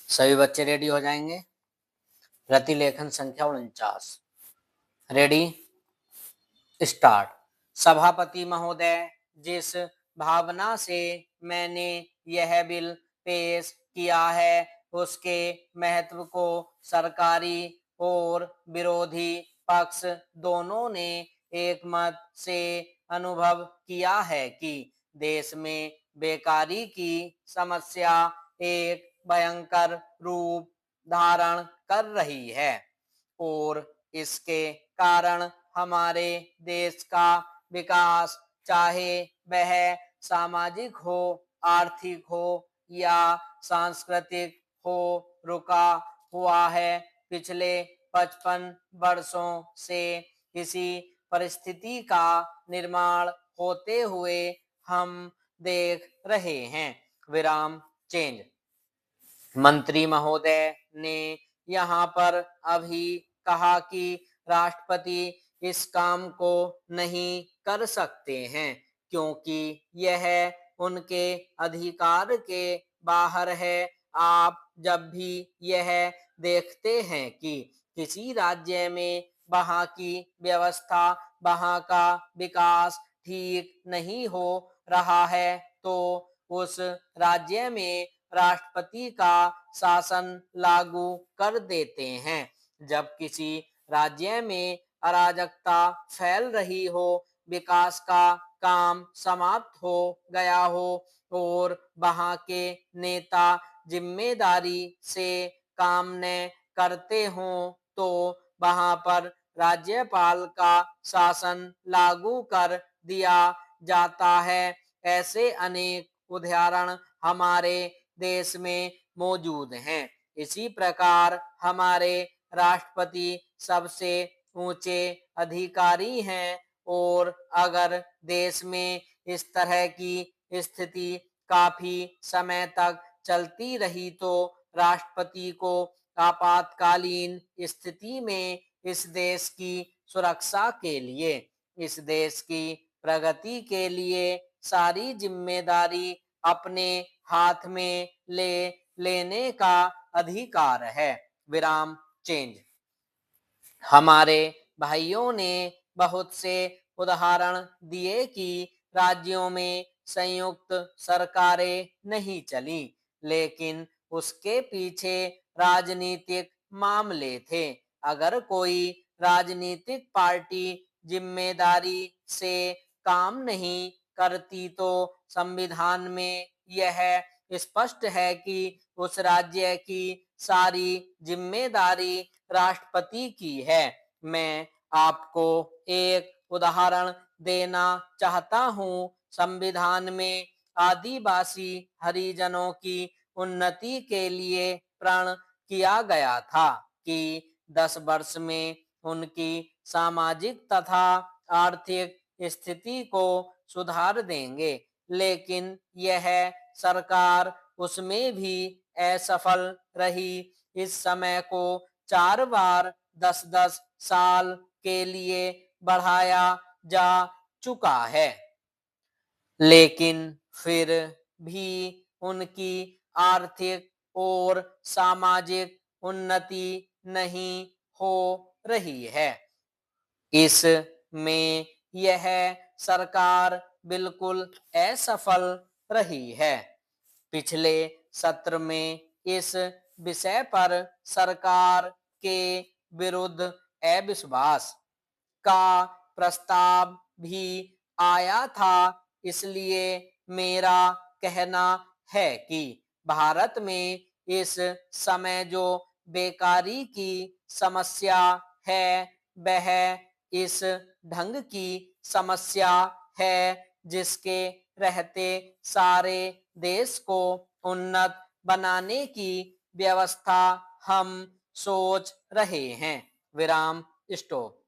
सभी बच्चे रेडी हो जाएंगे। प्रतिलेखन संख्या 49। Ready, start. सभापति महोदय, जिस भावना से मैंने यह बिल पेश किया है उसके महत्व को सरकारी और विरोधी पक्ष दोनों ने एकमत से अनुभव किया है कि देश में बेकारी की समस्या एक भयंकर रूप धारण कर रही है और इसके कारण हमारे देश का विकास, चाहे वह सामाजिक हो, आर्थिक हो या सांस्कृतिक हो, रुका हुआ है। पिछले 55 वर्षों से इसी परिस्थिति का निर्माण होते हुए हम देख रहे हैं। विराम चेंज। मंत्री महोदय ने यहाँ पर अभी कहा कि राष्ट्रपति इस काम को नहीं कर सकते हैं क्योंकि यह उनके अधिकार के बाहर है। आप जब भी यह देखते हैं कि किसी राज्य में वहाँ की व्यवस्था, वहाँ का विकास ठीक नहीं हो रहा है तो उस राज्य में राष्ट्रपति का शासन लागू कर देते हैं। जब किसी राज्य में अराजकता फैल रही हो, विकास का काम समाप्त हो गया हो और वहां के नेता जिम्मेदारी से काम न करते हों तो वहां पर राज्यपाल का शासन लागू कर दिया जाता है। ऐसे अनेक उदाहरण हमारे देश में मौजूद हैं। इसी प्रकार हमारे राष्ट्रपति सबसे ऊंचे अधिकारी हैं और अगर देश में इस तरह की स्थिति काफी समय तक चलती रही तो राष्ट्रपति को आपातकालीन स्थिति में इस देश की सुरक्षा के लिए, इस देश की प्रगति के लिए सारी जिम्मेदारी अपने हाथ में लेने का अधिकार है। विराम चेंज। हमारे भाइयों ने बहुत से उदाहरण दिए कि राज्यों में संयुक्त सरकारें नहीं चली, लेकिन उसके पीछे राजनीतिक मामले थे। अगर कोई राजनीतिक पार्टी जिम्मेदारी से काम नहीं करती तो संविधान में यह स्पष्ट है कि उस राज्य की सारी जिम्मेदारी राष्ट्रपति की है। मैं आपको एक उदाहरण देना चाहता हूँ। संविधान में आदिवासी हरिजनों की उन्नति के लिए प्रण किया गया था कि 10 वर्ष में उनकी सामाजिक तथा आर्थिक स्थिति को सुधार देंगे, लेकिन यह सरकार उसमें भी असफल रही। इस समय को 4 बार 10-10 साल के लिए बढ़ाया जा चुका है, लेकिन फिर भी उनकी आर्थिक और सामाजिक उन्नति नहीं हो रही है। इसमें यह सरकार बिल्कुल असफल रही है। पिछले सत्र में इस विषय पर सरकार के विरुद्ध अविश्वास का प्रस्ताव भी आया था। इसलिए मेरा कहना है कि भारत में इस समय जो बेकारी की समस्या है वह इस ढंग की समस्या है जिसके रहते सारे देश को उन्नत बनाने की व्यवस्था हम सोच रहे हैं। विराम स्टॉप।